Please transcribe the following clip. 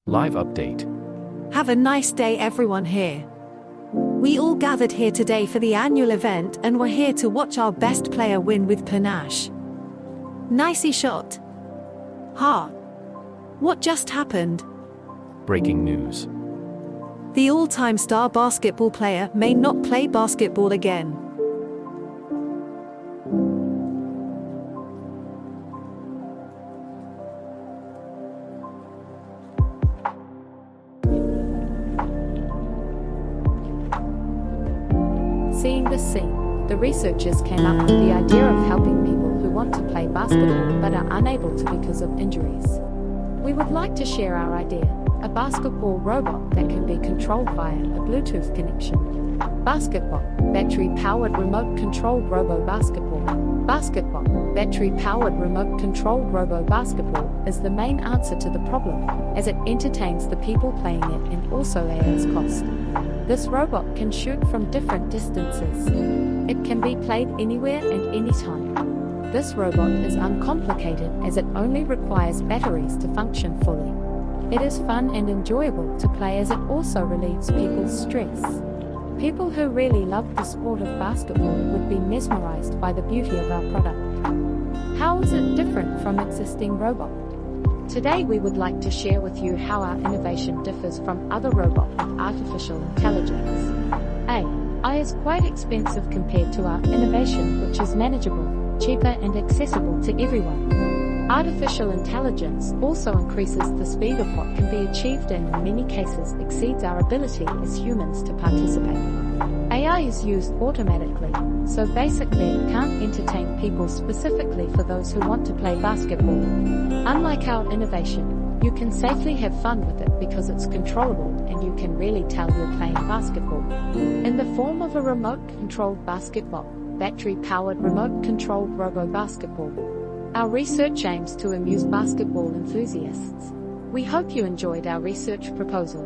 Live update. Have a nice day, everyone here. We all gathered here today for the annual event and we're here to watch our best player win with panache. Nicey shot. Ha! What just happened? Breaking news. The all-time star basketball player may not play basketball again. Seeing this scene, the researchers came up with the idea of helping people who want to play basketball but are unable to because of injuries. We would like to share our idea, a basketball robot that can be controlled via a Bluetooth connection. BASKETBOT, battery-powered remote-controlled robo-basketball. BASKETBOT, battery-powered remote-controlled robo-basketball is the main answer to the problem, as it entertains the people playing it and also lowers cost. This robot can shoot from different distances. It can be played anywhere and anytime. This robot is uncomplicated as it only requires batteries to function fully. It is fun and enjoyable to play as it also relieves people's stress. People who really love the sport of basketball would be mesmerized by the beauty of our product. How is it different from existing robots? Today we would like to share with you how our innovation differs from other robots with artificial intelligence. AI is quite expensive compared to our innovation, which is manageable, cheaper and accessible to everyone. Artificial intelligence also increases the speed of what can be achieved and in many cases exceeds our ability as humans to participate. AI is used automatically, so basically it can't entertain people specifically for those who want to play basketball. Unlike our innovation, you can safely have fun with it because it's controllable and you can really tell you're playing basketball. In the form of a remote-controlled basketball, battery-powered remote-controlled robo-basketball. Our research aims to amuse basketball enthusiasts. We hope you enjoyed our research proposal.